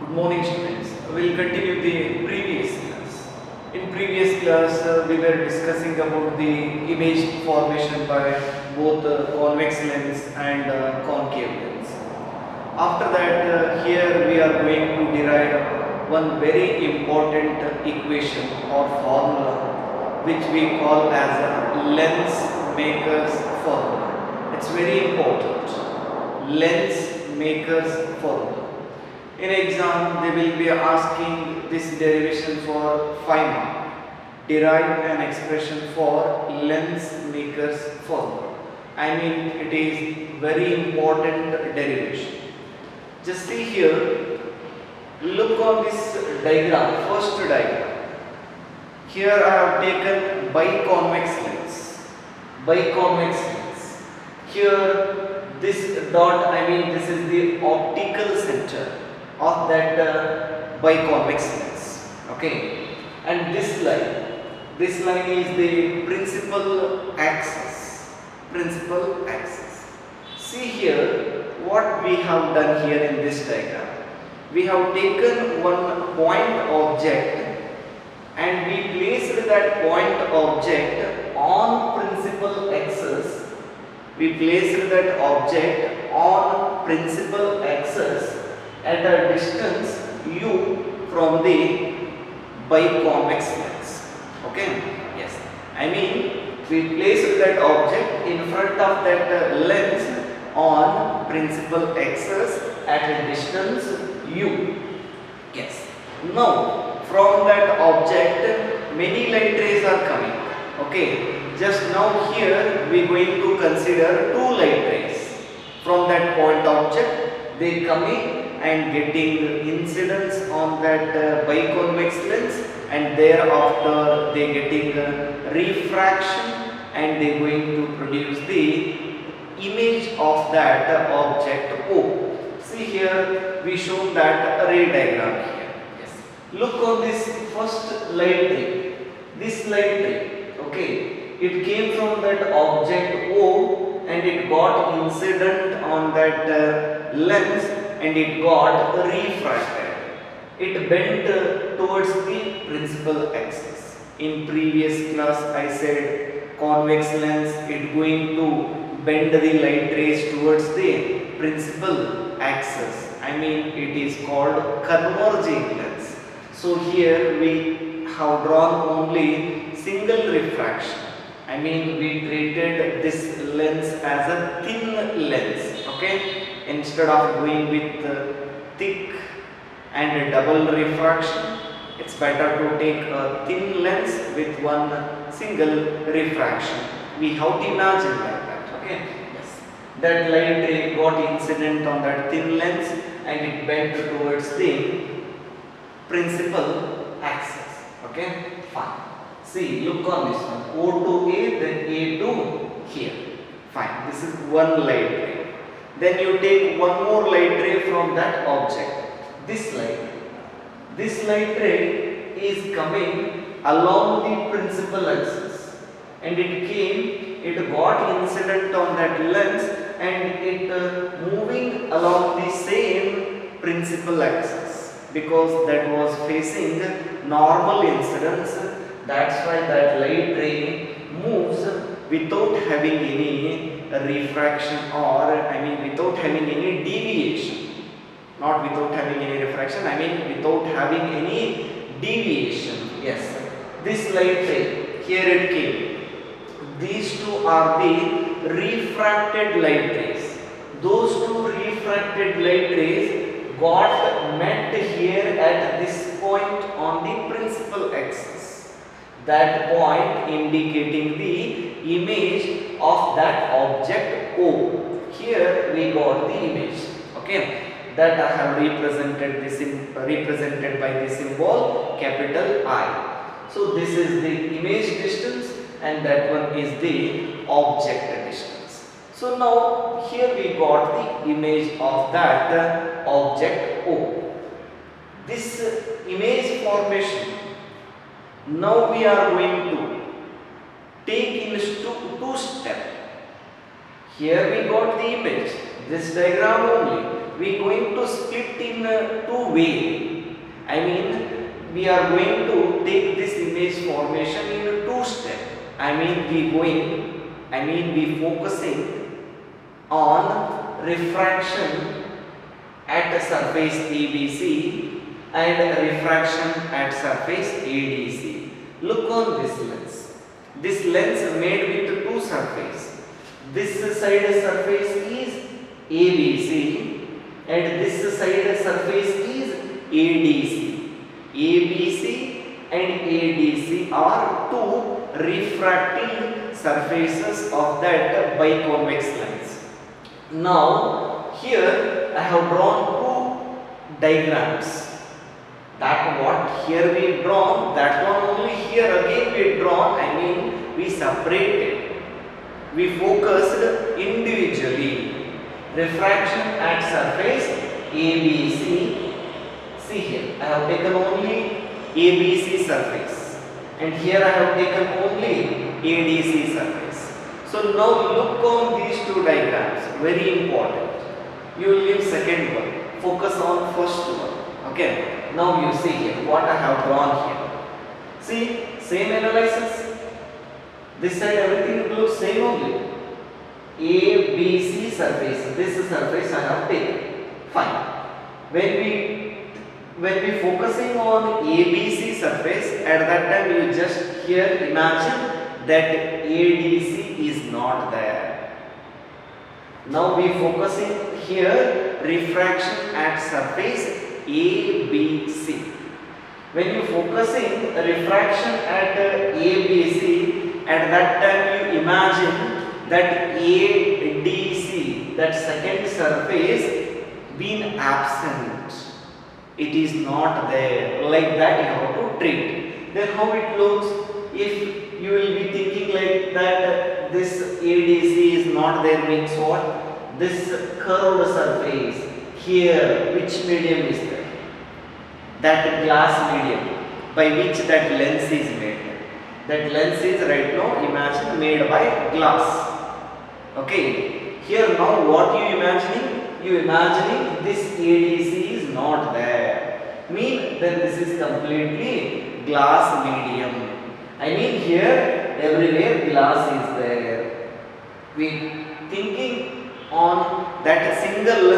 Morning students, we will continue the previous class. In previous class, we were discussing about the image formation by both convex lens and concave lens. After that, here we are going to derive one very important equation or formula which we call as a lens maker's formula. It's very important. Lens maker's formula. In exam, they will be asking this derivation for 5 mark. Derive an expression for lens maker's formula. I mean, it is very important derivation. Just see here, look on this diagram, first diagram. Here I have taken biconvex lens. Biconvex lens. Here, this dot, I mean, this is the optical center of that biconvex lens. Okay, and this line is the principal axis. Principal axis. See here what we have done here in this diagram. We have taken one point object and we placed that point object on principal axis. We placed that object on principal axis at a distance u from the biconvex lens. Okay, yes, I mean we place that object in front of that lens on principal axis at a distance u. Yes, now from that object many light rays are coming. Okay, just now here we are going to consider two light rays from that point object. They coming and getting incidence on that biconvex lens, and thereafter they getting refraction and they going to produce the image of that object O. See here we shown that ray diagram here. Yes. Look on this first light ray. This light ray, okay, it came from that object O and it got incident on that lens and it got refracted. It bent towards the principal axis. In previous class I said convex lens it going to bend the light rays towards the principal axis. I mean it is called converging lens. So here we have drawn only single refraction. I mean we treated this lens as a thin lens. Okay. Instead of going with thick and double refraction, it's better to take a thin lens with one single refraction. We have to imagine like that. Okay. Yes. That light ray got incident on that thin lens and it bent towards the principal axis. Okay. Fine. See, look on this one. O to A, then A to here. Fine. This is one light ray. Then you take one more light ray from that object. This light ray is coming along the principal axis and it got incident on that lens and it moving along the same principal axis because that was facing normal incidence. That's why that light ray moves without having any refraction, or I mean without having any deviation. Not without having any refraction, I mean without having any deviation. Yes, this light ray, here it came. These two are the refracted light rays. Those two refracted light rays got met here at this point on the principal axis. That point indicating the image of that object O. Here we got the image. Okay, that I have represented this represented by the symbol capital I. So this is the image distance and that one is the object distance. So now here we got the image of that object O. This image formation, now we are going to take in two steps. Here we got the image, this diagram only. we going to split in two way. I mean, we are going to take this image formation in two step. We focusing on refraction at the surface ABC and refraction at surface ADC. Look on this lens. This lens made with two surface. This side surface is ABC and this side surface is ADC. ABC and ADC are two refracting surfaces of that biconvex lens. Now here I have drawn two diagrams. That what here we drawn, that one only here again we drawn, we separated. We focused individually. Refraction at surface ABC. See here, I have taken only ABC surface and here I have taken only ADC surface. So now look on these two diagrams, very important. You will leave second one, focus on first one. Okay, now you see here what I have drawn here. See, same analysis. This side everything looks same only. ABC surface, this surface I have taken. Fine. When we focusing on ABC surface, at that time you just here imagine that ADC is not there. Now we focusing here refraction at surface ABC. When you focusing refraction at ABC, at that time you imagine that ADC, that second surface, been absent. It is not there. Like that you have to treat. Then how it looks? If you will be thinking like that, this ADC is not there means what? This curved surface here, which medium is there? That glass medium by which that lens is made. That lens is right now imagine made by glass. Okay. Here now what you imagining? You imagining this ADC is not there. Mean that this is completely glass medium. Here everywhere glass is there. We thinking on that single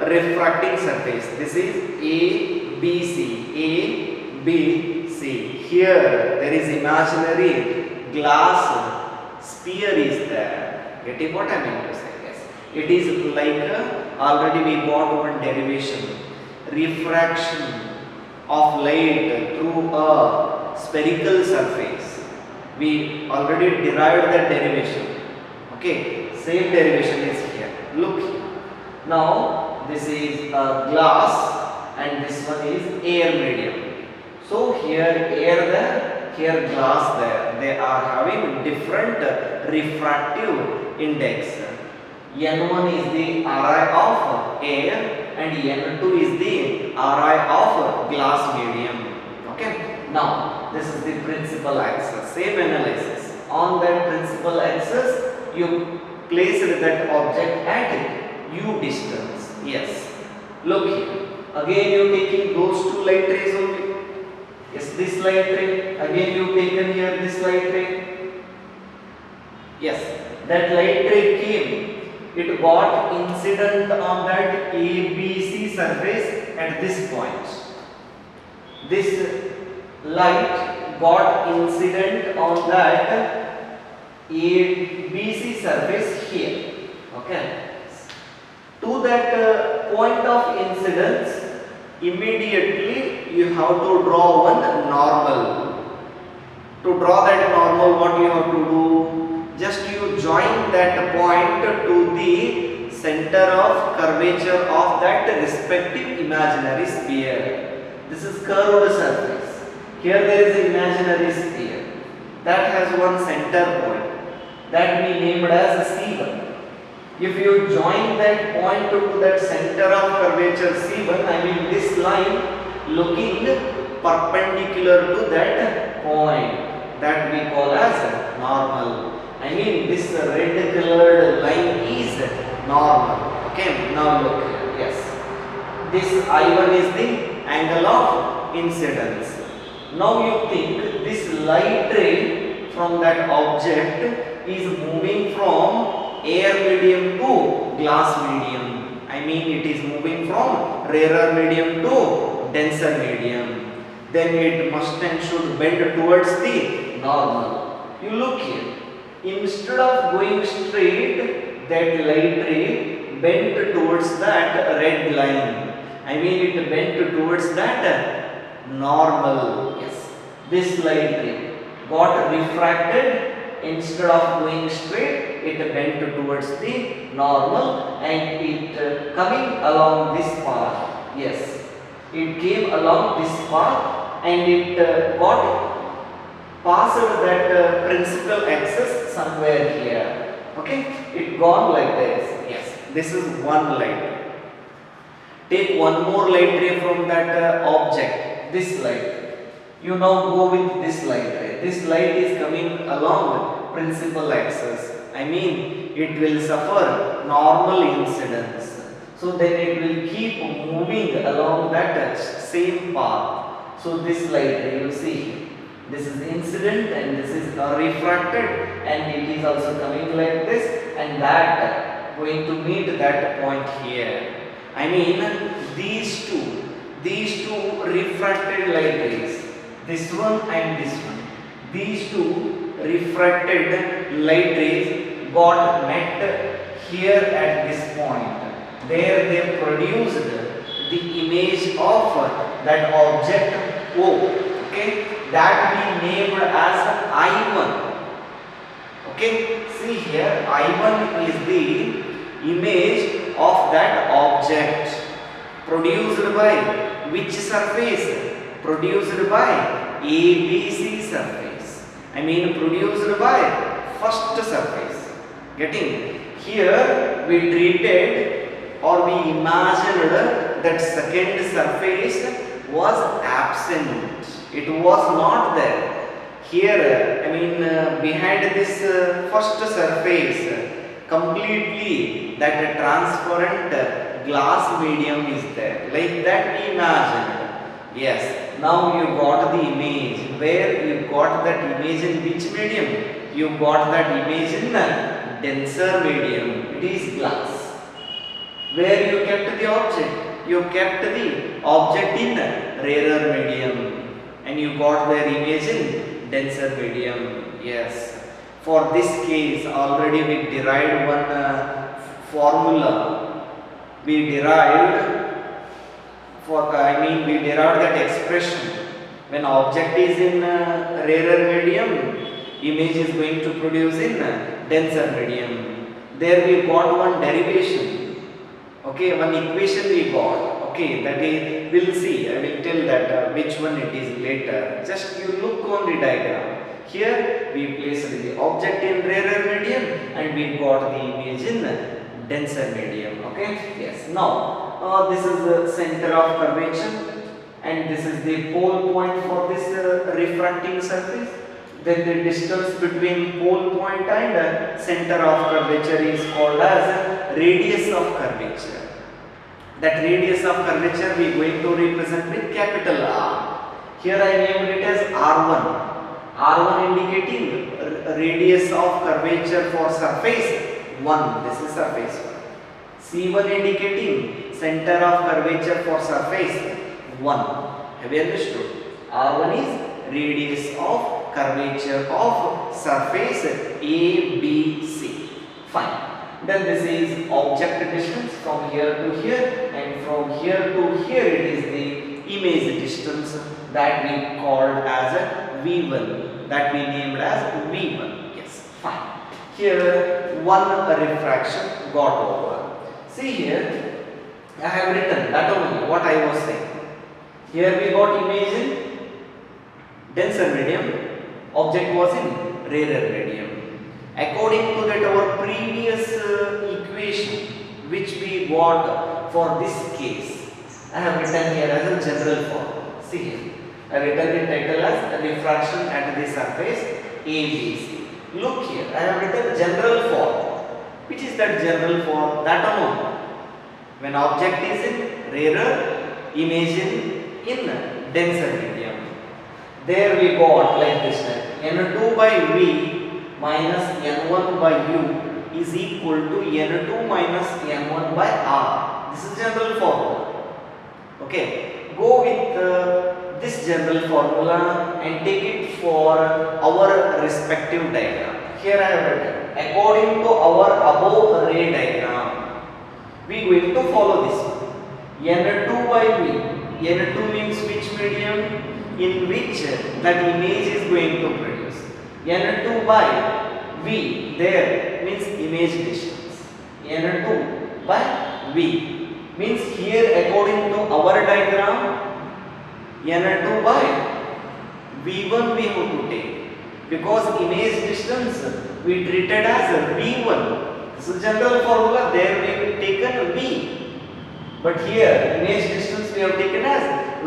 refracting surface. This is ABC. ABC. Here there is imaginary glass sphere is there. Getting what I mean to say? Yes. It is like already we got one derivation. Refraction of light through a spherical surface. We already derived that derivation. Okay, same derivation is here. Look here. Now this is glass and this one is air medium. So here air there, here glass there. They are having different refractive index. N1 is the Ri of air and N2 is the Ri of glass medium. Okay. Now this is the principal axis. Same analysis. On that principal axis, you placed that object at u distance. Yes. Look here. Again you taking those two light rays only. Yes, this light ray. Again you taken here this light ray. Yes, that light ray came. It got incident on that ABC surface at this point. This light got incident on that ABC surface here. Okay. To that point of incidence, immediately you have to draw one normal. To draw that normal, what you have to do? Just you join that point to the center of curvature of that respective imaginary sphere. This is curved surface. Here there is an imaginary sphere that has one center point that we named as C1. If you join that point to that center of curvature C1, this line looking perpendicular to that point, that we call as normal. This red colored line is normal. Okay, now look here. Yes. this I1 is the angle of incidence. Now you think this light ray from that object is moving from air medium to glass medium. I mean it is moving from rarer medium to denser medium. Then it must and should bend towards the normal. You look here. Instead of going straight, that light ray bent towards that red line. I mean it bent towards that normal. Yes. This light ray got refracted. Instead of going straight, it bent towards the normal and it coming along this path. Yes. It came along this path and it got passed that principal axis somewhere here. Okay, it gone like this. Yes, this is one light. Take one more light ray from that object, this light. You now go with this light ray. This light is coming along principal axis. I mean, it will suffer normal incidence. So then it will keep moving along that same path. So this light ray, you see. This is incident and this is refracted and it is also coming like this and that going to meet that point here. I mean these two refracted light rays, this one and this one, these two refracted light rays got met here at this point. There they produced the image of that object O. Okay, that we named as I1. Okay, see here I1 is the image of that object produced by which surface? Produced by ABC surface. I mean produced by first surface. Getting? Here we treated or we imagined that second surface was absent. It was not there. Here, I mean, behind this first surface, completely that transparent glass medium is there. Like that we imagined. Yes. Now you got the image. Where you got that image in which medium? You got that image in denser medium. It is glass. Where you kept the object? You kept the object in rarer medium. And you got their image in denser medium. Yes. For this case, already we derived one formula. We derived we derived that expression. When object is in rarer medium, image is going to produce in denser medium. There we got one derivation. Okay, one equation we got. Okay, that is, we'll see. I will tell that which one it is later. Just you look on the diagram. Here we placed the object in rarer medium and we got the image in denser medium. Okay. Yes. Now this is the center of curvature and this is the pole point for this refracting surface. Then the distance between pole point and center of curvature is called as radius of curvature. That radius of curvature we are going to represent with capital R. Here I named it as R1. R1 indicating radius of curvature for surface 1. This is surface 1. C1 indicating center of curvature for surface 1. Have you understood? R1 is radius of curvature of surface ABC. Fine. Then this is object distance from here to here and from here to here it is the image distance that we called as a V1, that we named as V1. Yes, fine. Here one refraction got over. See here I have written that only what I was saying. Here we got image in denser medium, object was in rarer medium. According to that our previous equation which we got for this case, I have written here as a general form. See here, I have written the title as refraction at the surface ABC. Look here, I have written general form. Which is that general form? That alone. When object is in rarer, image in denser medium. There we got like this type. N2 by V minus N1 by U is equal to N2 minus N1 by R. This is general formula. Okay. Go with this general formula and take it for our respective diagram. Here I have written, according to our above ray diagram, we are going to follow this one. N2 by V. N2 means which medium? In which that image is going to produce. N2 by V, there means image distance. N2 by V means here according to our diagram, N2 by V1 we have to take, because image distance we treated as V1. This is general formula, there we have taken V, but here image distance we have taken as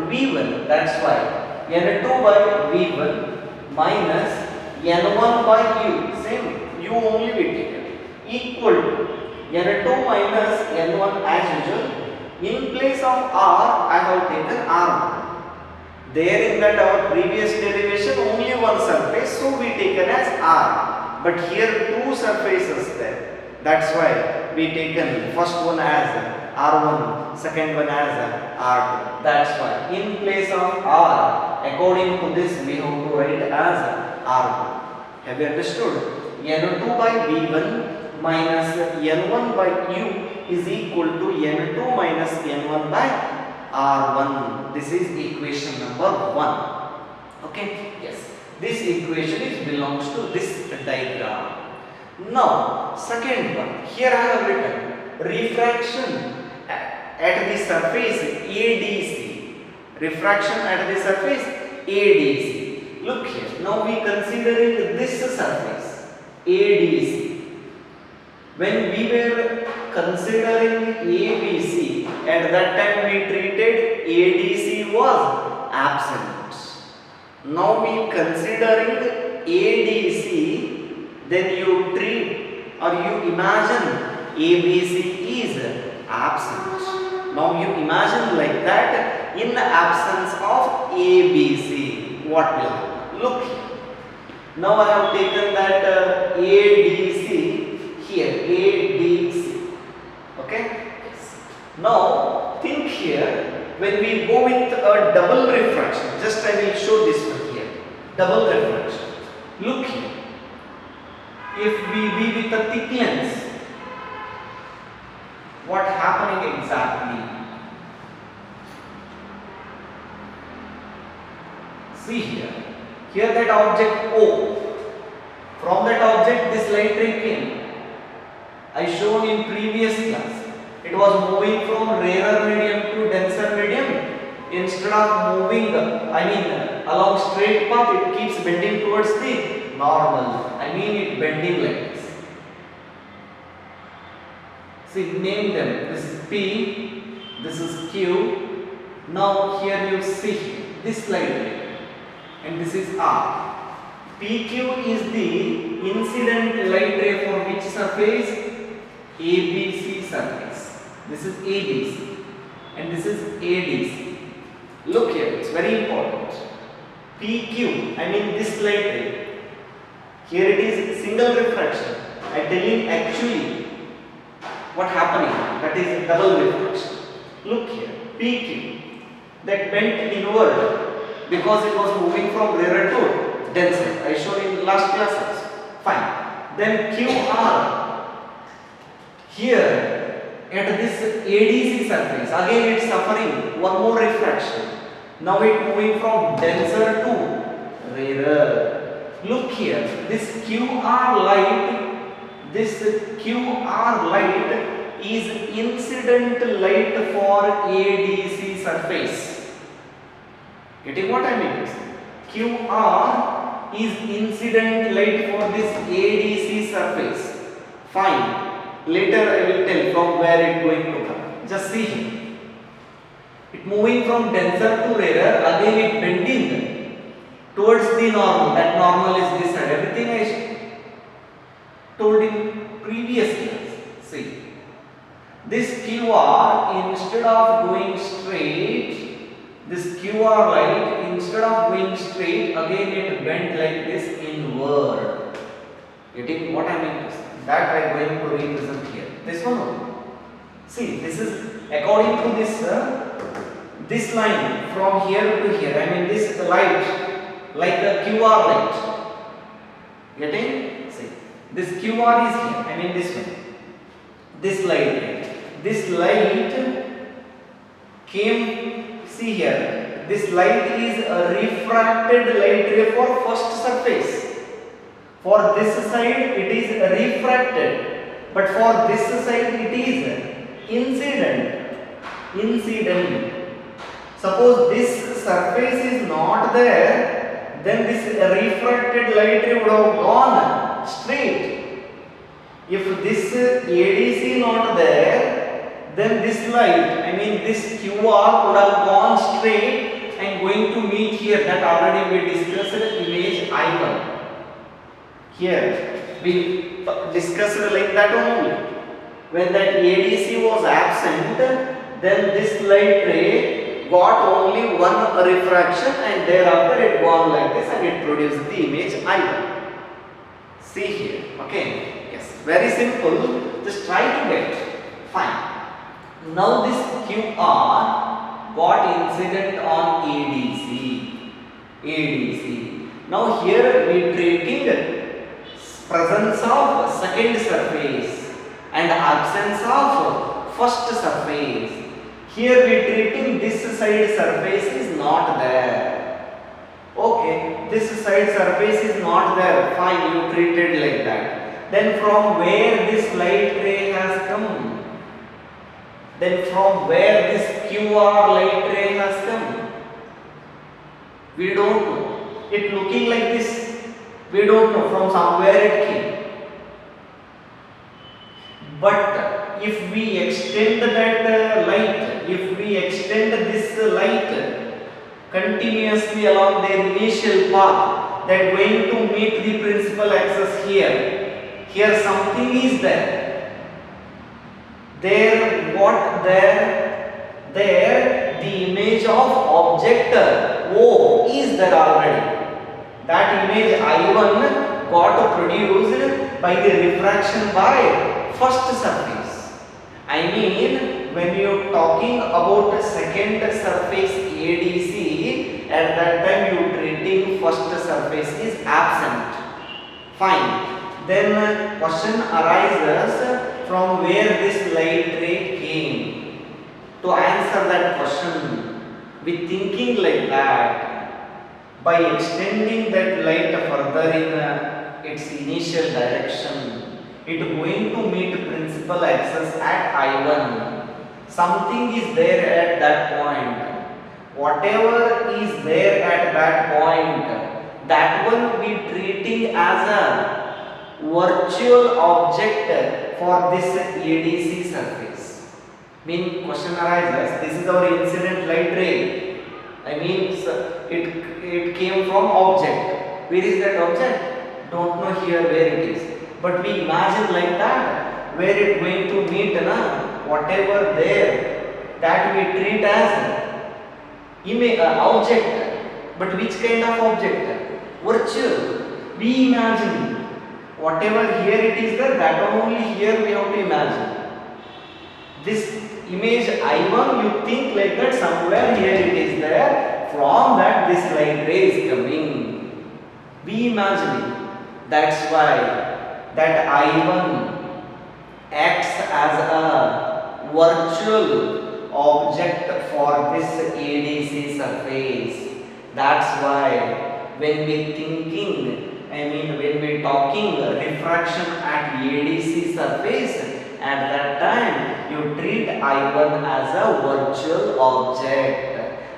V1. That's why N2 by V1 minus N1 by U, same U only we taken, equal to N2 minus N1 as usual. In place of R, I have taken R1. There in that our previous derivation only one surface, so we taken as R. But here two surfaces there. That's why we taken first one as R1, second one as R2. That's why in place of R, according to this we have to write as R1. Have you understood? N2 by V1 minus N1 by U is equal to N2 minus N1 by R1. This is equation number 1. Okay? Yes. This equation belongs to this diagram. Now, second one. Here I have written refraction at the surface ADC. Refraction at the surface ADC. Look here. Now we considering this surface ADC. When we were considering ABC, at that time we treated ADC was absent. Now we considering ADC, then you treat or you imagine ABC is absent. Now you imagine like that, in the absence of ABC, what will happen? Look here. Now I have taken that ADC here, ADC. Okay? Yes. Now think here, when we go with a double refraction, just I will show this one here. Double refraction. Look here. If we be with a thick lens, what happening exactly? See here. Here that object O. From that object this light ray came. I shown in previous class. It was moving from rarer medium to denser medium. Instead of moving, along straight path, it keeps bending towards the normal. It bending like this. See, name them. This is P, this is Q. Now here you see this light ray, and this is R. PQ is the incident light ray for which surface? ABC surface. This is ABC and this is ADC. Look here, it's very important. PQ, this light ray. Here it is single refraction. I tell you actually what happening. That is double refraction. Look here, PQ. That bent inward because it was moving from rarer to denser. I showed in last classes. Fine. Then QR. Here at this ADC surface, again it is suffering one more refraction. Now it moving from denser to rarer. Look here, this QR light is incident light for ADC surface. Getting what I mean? QR is incident light for this ADC surface. Fine. Later I will tell from where it going to come. Just see here. It moving from denser to rarer, again it bending towards the normal. That normal is this side. Everything I told in previous class. See. This QR, instead of going straight, this QR light, instead of going straight, again it bent like this inward. Getting what I mean to say? That I am going to represent here. This one only. See, this is according to this line from here to here. I mean this light, like a QR light. Getting? See, this QR is here. I mean this one. This light. This light came. See here. This light is a refracted light ray for first surface. For this side it is refracted, but for this side it is incident. Suppose this surface is not there, then this refracted light ray would have gone straight. If this ADC not there, then this light, I mean this QR would have gone straight and going to meet here. That already we discussed image I1. Here we discussed like that only. When that ADC was absent, then this light ray got only one refraction and thereafter it gone like this and it produced the image I1. See here, okay? Yes, very simple. Just try to get. Fine. Now this QR got incident on ADC. Now here we treating presence of second surface and absence of first surface. Here we treating this side surface is not there. Okay, this side surface is not there. Fine, you treated like that. Then from where this light ray has come? Then from where this QR light ray has come? We don't know. It looking like this. We don't know, from somewhere it came. But if we extend that light, if we extend this light continuously along their initial path, that going to meet the principal axis here. Here something is there. There what there? There the image of object O is there already. That image I1 got produced by the refraction by first surface. I mean, when you talking about second surface ADC, at that time you treating first surface is absent. Fine. Then question arises from where this light ray came. To answer that question, with thinking like that, by extending that light further in its initial direction, it going to meet principal axis at I1. Something is there at that point. Whatever is there at that point, that one we treating as a virtual object for this ADC surface. Mean question arises, this is our incident light ray. I mean it came from object. Where is that object? Don't know here where it is. But we imagine like that, where it going to meet whatever there, that we treat as image object. But which kind of object? Virtual. We imagine whatever here it is there, that only here we have to imagine. This image I1, you think like that somewhere here it is there, from that this light ray is coming. We imagine. That's why that I1 acts as a virtual object for this ADC surface. That's why when we thinking, when we talking refraction at ADC surface, at that time you treat I1 as a virtual object,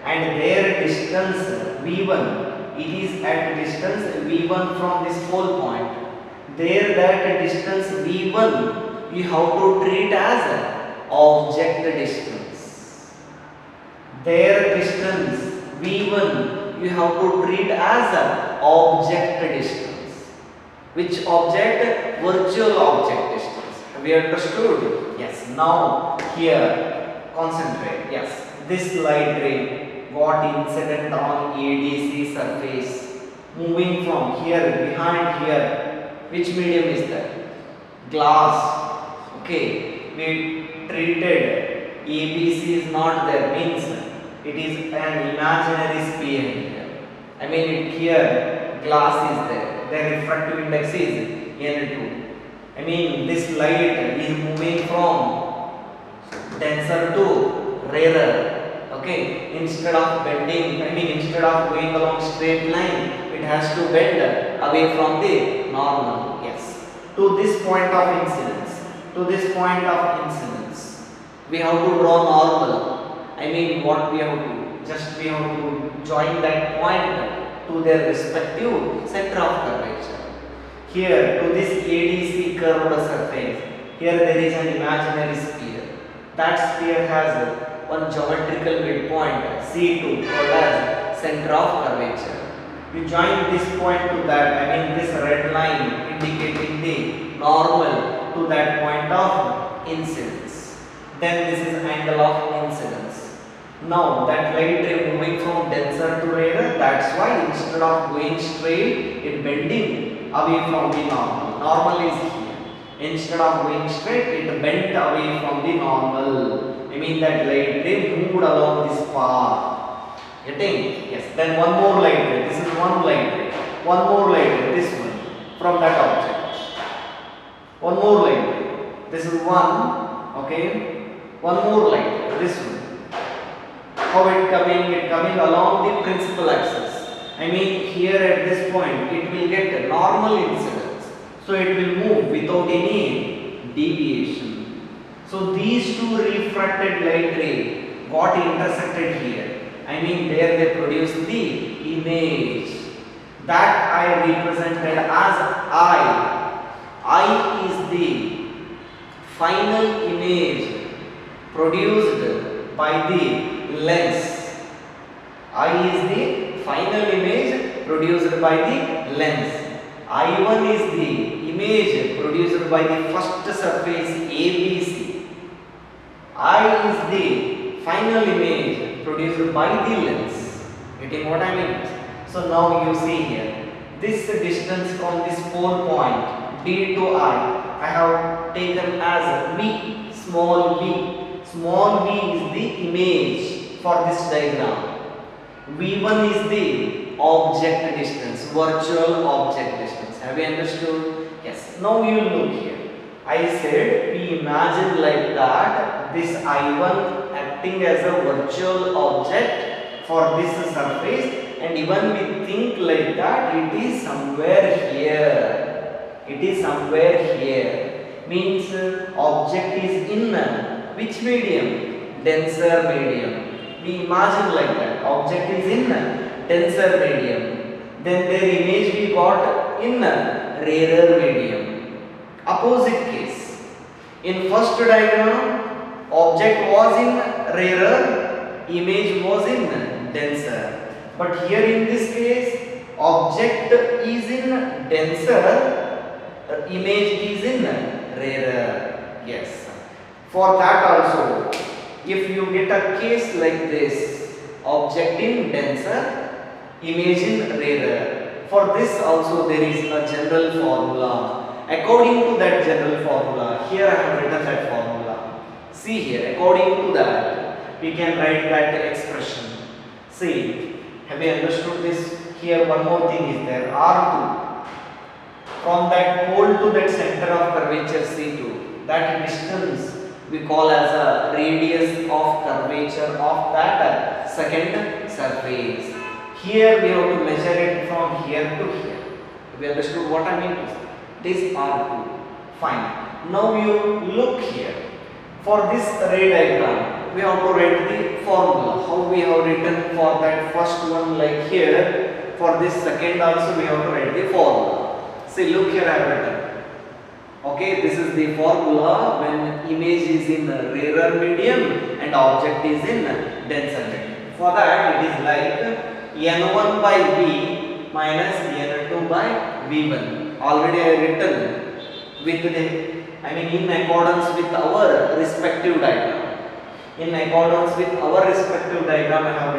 and their distance V1, it is at distance V1 from this whole point. There that distance V1 you have to treat as object distance. Their distance V1 you have to treat as object distance. Which object? Virtual object distance. Have you understood? Yes. Now here concentrate. Yes. This light ray got incident on ADC surface moving from here behind here. Which medium is that? Glass. Okay. We treated ABC is not there, means it is an imaginary sphere here. I mean here glass is there. The refractive index is N2. I mean this light is moving from denser to rarer. Okay, instead of bending, instead of going along straight line, it has to bend away from the normal. Yes, to this point of incidence, we have to draw normal. I mean, what we have to do? Just we have to join that point to their respective center of curvature. Here, to this ADC curved surface, here there is an imaginary sphere. That sphere has one geometrical midpoint C2 called as center of curvature. You join this point to that, this red line indicating the normal to that point of incidence. Then this is angle of incidence. Now that light ray moving from denser to rarer, that's why instead of going straight, it bending away from the normal. Normal is here. Instead of going straight, it bent away from the normal. That light ray moved along this path. Getting? Yes. Then one more light ray. This is one light ray. One more light ray. This one from that object. One more light ray. This is one. Okay. One more light ray. This one. How it coming? It coming along the principal axis. Here at this point, it will get normal incidence. So it will move without any deviation. So these two refracted light ray got intersected here. There they produce the image that I represented as I. I is the final image produced by the lens. I is the final image produced by the lens. I1 is the image produced by the first surface ABC. I is the final image produced by the lens. Getting what I mean? So now you see here, this distance from this pole point D to I have taken as V, small v. Small v is the image for this diagram. V1 is the object distance, virtual object distance. Have you understood? Yes. Now you look here. I said we imagine like that this I1 acting as a virtual object for this surface, and even we think like that it is somewhere here. It is somewhere here. Means object is in which medium? Denser medium. We imagine like that. Object is in denser medium. Then their image we got in rarer medium. Opposite case. In first diagram, object was in rarer, image was in denser. But here in this case, object is in denser, image is in rarer. Yes. For that also, if you get a case like this, object in denser, image in rarer. For this also there is a general formula. According to that general formula, here I have written that formula. See here, according to that, we can write that expression. See, have you understood this? Here one more thing is there, R2. From that pole to that center of curvature C2, that distance we call as a radius of curvature of that second surface. Here we have to measure it from here to here. Have you understood what I mean to say? This R2. Fine. Now you look here. For this ray diagram, we have to write the formula. How we have written for that first one like here. For this second also we have to write the formula. See, look here I have written. Okay, this is the formula when image is in rarer medium and object is in denser medium. For that it is like N1 by V minus N2 by V1. Already I written with the I mean in accordance with our respective diagram. In accordance with our respective diagram I have